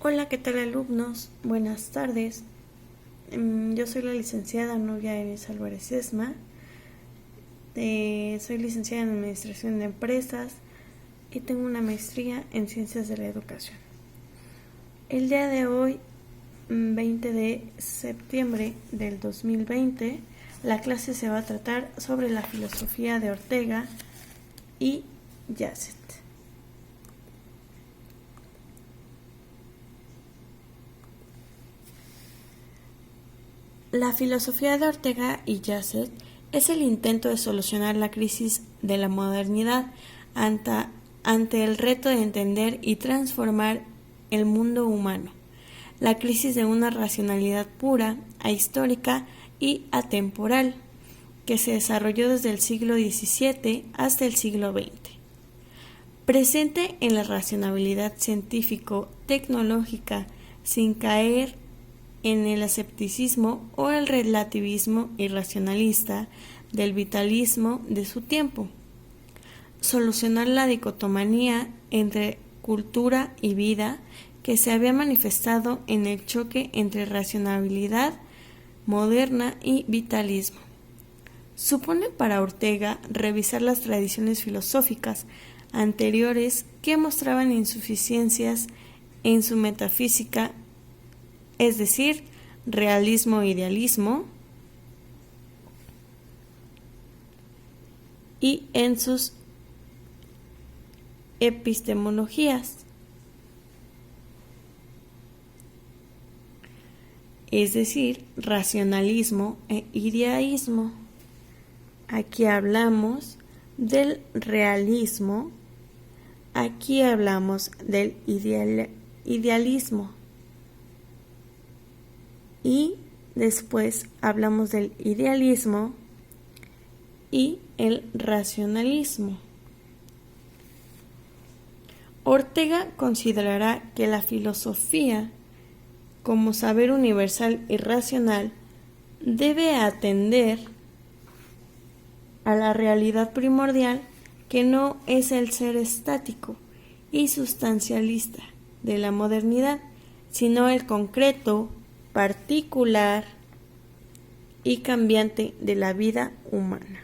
Hola, ¿qué tal alumnos? Buenas tardes. Yo soy la licenciada Nubia Enes Álvarez Esma. Soy licenciada en Administración de Empresas y tengo una maestría en Ciencias de la Educación. El día de hoy, 20 de septiembre del 2020, la clase se va a tratar sobre la filosofía de Ortega y Gasset. La filosofía de Ortega y Gasset es el intento de solucionar la crisis de la modernidad ante el reto de entender y transformar el mundo humano, la crisis de una racionalidad pura, ahistórica y atemporal, que se desarrolló desde el siglo XVII hasta el siglo XX. Presente en la racionalidad científico-tecnológica sin caer en el escepticismo o el relativismo irracionalista del vitalismo de su tiempo. Solucionar la dicotomía entre cultura y vida que se había manifestado en el choque entre racionalidad moderna y vitalismo. Supone para Ortega revisar las tradiciones filosóficas anteriores que mostraban insuficiencias en su metafísica, es decir, realismo-idealismo, y en sus epistemologías, es decir, racionalismo e idealismo. Aquí hablamos del realismo, aquí hablamos del idealismo. Y después hablamos del idealismo y el racionalismo. Ortega considerará que la filosofía, como saber universal y racional, debe atender a la realidad primordial que no es el ser estático y sustancialista de la modernidad, sino el concreto, particular y cambiante de la vida humana.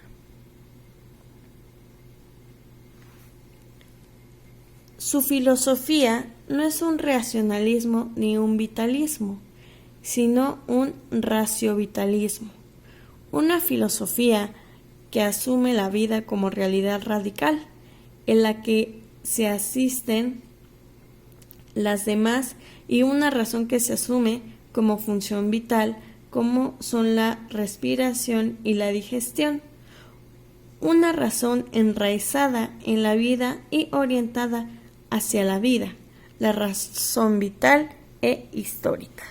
Su filosofía no es un racionalismo ni un vitalismo, sino un raciovitalismo, una filosofía que asume la vida como realidad radical, en la que se asisten las demás y una razón que se asume como función vital, como son la respiración y la digestión, una razón enraizada en la vida y orientada hacia la vida, la razón vital e histórica.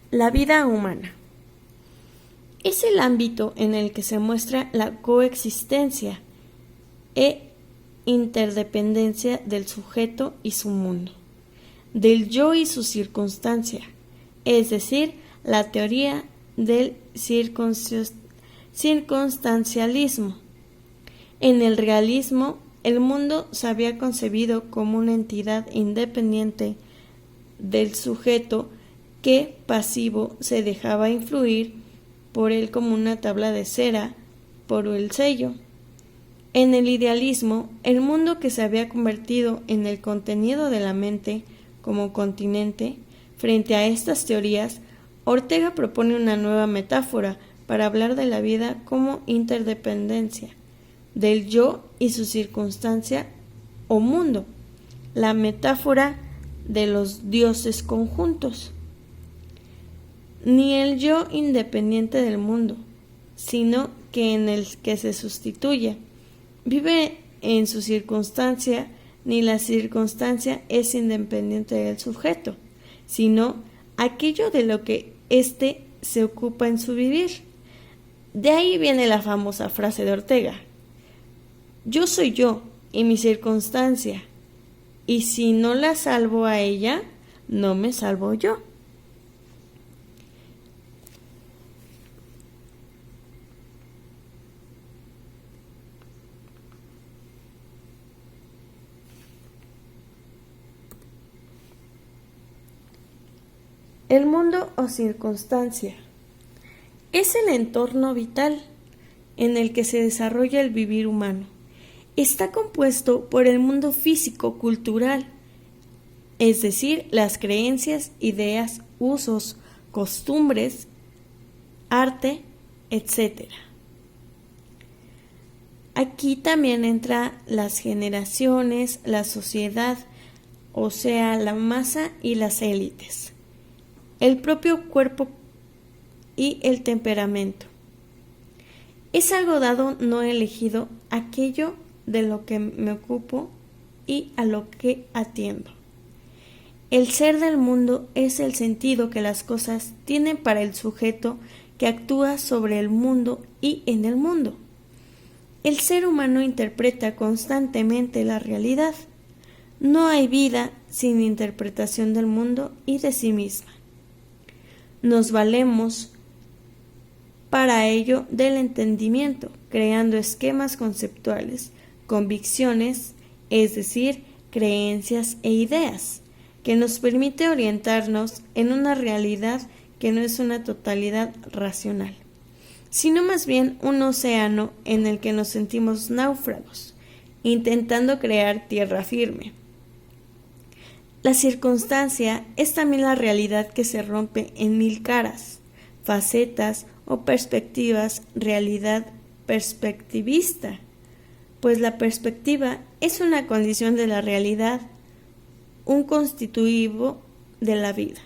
La vida humana es el ámbito en el que se muestra la coexistencia e interdependencia del sujeto y su mundo, del yo y su circunstancia, es decir, la teoría del circunstancialismo. En el realismo, el mundo se había concebido como una entidad independiente del sujeto que, pasivo, se dejaba influir por él como una tabla de cera por el sello. En el idealismo, el mundo que se había convertido en el contenido de la mente como continente. Frente a estas teorías, Ortega propone una nueva metáfora para hablar de la vida como interdependencia del yo y su circunstancia o mundo, la metáfora de los dioses conjuntos. Ni el yo independiente del mundo, sino que en el que se sustituye, vive en su circunstancia, ni la circunstancia es independiente del sujeto, sino aquello de lo que éste se ocupa en su vivir. De ahí viene la famosa frase de Ortega: yo soy yo y mi circunstancia, y si no la salvo a ella, no me salvo yo. El mundo o circunstancia es el entorno vital en el que se desarrolla el vivir humano. Está compuesto por el mundo físico-cultural, es decir, las creencias, ideas, usos, costumbres, arte, etc. Aquí también entra las generaciones, la sociedad, o sea, la masa y las élites, el propio cuerpo y el temperamento. Es algo dado, no elegido, aquello de lo que me ocupo y a lo que atiendo. El ser del mundo es el sentido que las cosas tienen para el sujeto que actúa sobre el mundo y en el mundo. El ser humano interpreta constantemente la realidad. No hay vida sin interpretación del mundo y de sí misma. Nos valemos para ello del entendimiento, creando esquemas conceptuales, convicciones, es decir, creencias e ideas, que nos permite orientarnos en una realidad que no es una totalidad racional, sino más bien un océano en el que nos sentimos náufragos, intentando crear tierra firme. La circunstancia es también la realidad que se rompe en mil caras, facetas o perspectivas, realidad perspectivista, pues la perspectiva es una condición de la realidad, un constitutivo de la vida.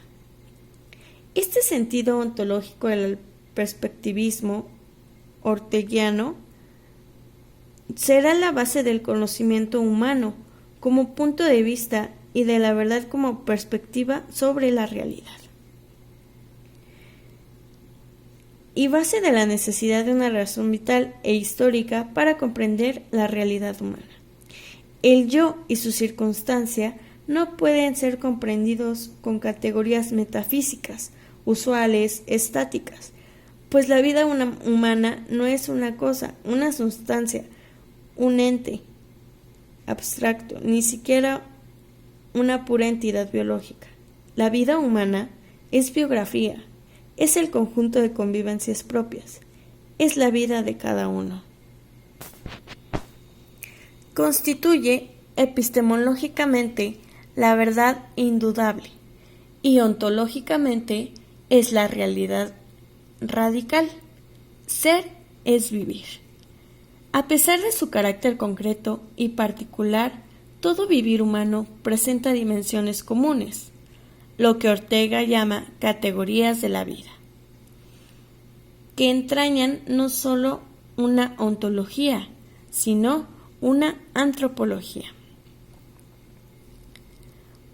Este sentido ontológico del perspectivismo orteguiano será la base del conocimiento humano como punto de vista y de la verdad como perspectiva sobre la realidad, y base de la necesidad de una razón vital e histórica para comprender la realidad humana. El yo y su circunstancia no pueden ser comprendidos con categorías metafísicas, usuales, estáticas, pues la vida humana no es una cosa, una sustancia, un ente abstracto, ni siquiera una pura entidad biológica. La vida humana es biografía, es el conjunto de convivencias propias, es la vida de cada uno. Constituye epistemológicamente la verdad indudable y ontológicamente es la realidad radical. Ser es vivir. A pesar de su carácter concreto y particular, todo vivir humano presenta dimensiones comunes, lo que Ortega llama categorías de la vida, que entrañan no solo una ontología, sino una antropología.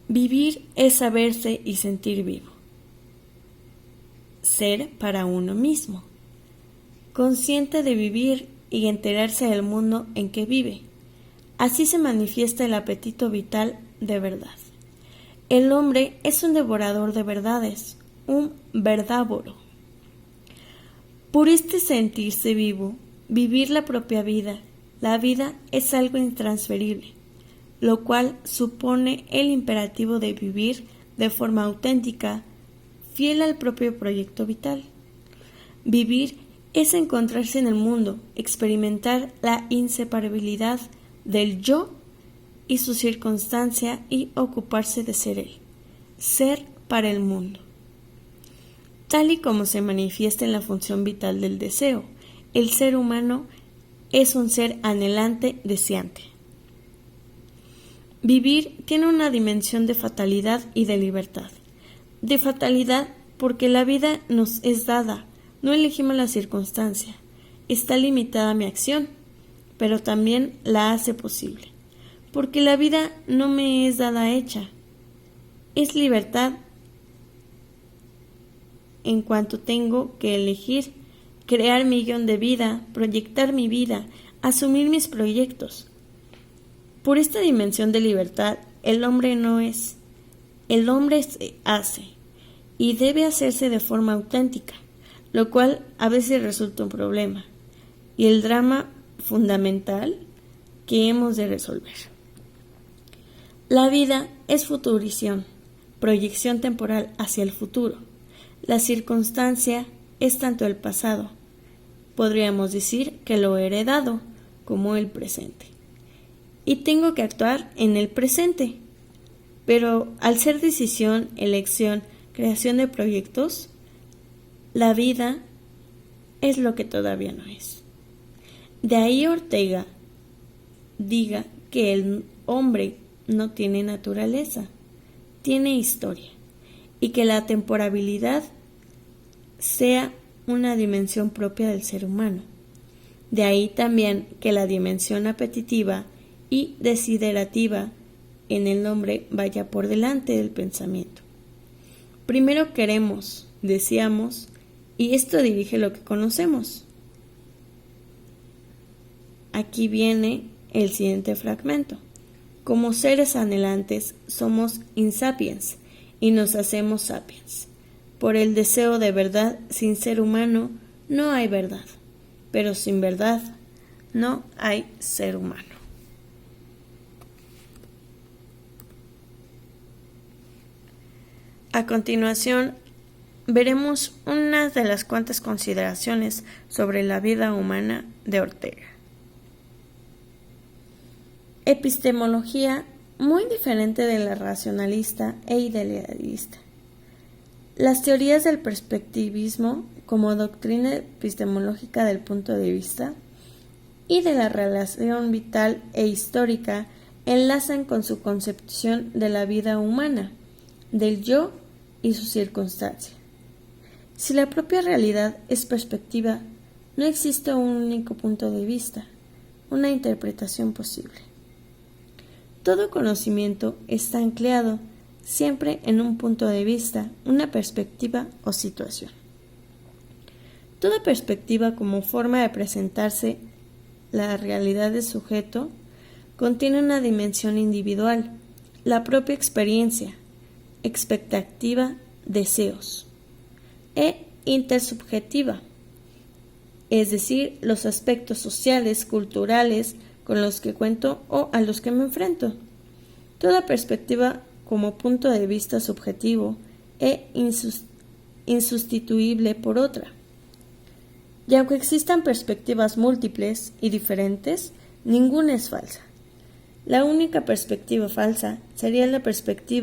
Vivir es saberse y sentir vivo. Ser para uno mismo, consciente de vivir y enterarse del mundo en que vive. Así se manifiesta el apetito vital de verdad. El hombre es un devorador de verdades, un verdávoro. Por este sentirse vivo, vivir la propia vida, la vida es algo intransferible, lo cual supone el imperativo de vivir de forma auténtica, fiel al propio proyecto vital. Vivir es encontrarse en el mundo, experimentar la inseparabilidad del yo y su circunstancia y ocuparse de ser él, ser para el mundo. Tal y como se manifiesta en la función vital del deseo, el ser humano es un ser anhelante, deseante. Vivir tiene una dimensión de fatalidad y de libertad. De fatalidad porque la vida nos es dada, no elegimos la circunstancia, está limitada a mi acción, pero también la hace posible, porque la vida no me es dada hecha, es libertad en cuanto tengo que elegir, crear mi guión de vida, proyectar mi vida, asumir mis proyectos. Por esta dimensión de libertad, el hombre no es, el hombre se hace, y debe hacerse de forma auténtica, lo cual a veces resulta un problema, y el drama fundamental que hemos de resolver. La vida es futurición, proyección temporal hacia el futuro. La circunstancia es tanto el pasado, podríamos decir que lo heredado, como el presente. Y tengo que actuar en el presente. Pero al ser decisión, elección, creación de proyectos, la vida es lo que todavía no es. De ahí Ortega diga que el hombre no tiene naturaleza, tiene historia, y que la temporalidad sea una dimensión propia del ser humano. De ahí también que la dimensión apetitiva y desiderativa en el hombre vaya por delante del pensamiento. Primero queremos, deseamos, y esto dirige lo que conocemos. Aquí viene el siguiente fragmento. Como seres anhelantes somos insapiens y nos hacemos sapiens. Por el deseo de verdad, sin ser humano no hay verdad, pero sin verdad no hay ser humano. A continuación, veremos unas de las cuantas consideraciones sobre la vida humana de Ortega. Epistemología muy diferente de la racionalista e idealista. Las teorías del perspectivismo como doctrina epistemológica del punto de vista y de la relación vital e histórica enlazan con su concepción de la vida humana, del yo y su circunstancia. Si la propia realidad es perspectiva, no existe un único punto de vista, una interpretación posible. Todo conocimiento está anclado siempre en un punto de vista, una perspectiva o situación. Toda perspectiva como forma de presentarse la realidad del sujeto contiene una dimensión individual, la propia experiencia, expectativa, deseos, e intersubjetiva, es decir, los aspectos sociales, culturales con los que cuento o a los que me enfrento. Toda perspectiva como punto de vista subjetivo e insustituible por otra. Y aunque existan perspectivas múltiples y diferentes, ninguna es falsa. La única perspectiva falsa sería la perspectiva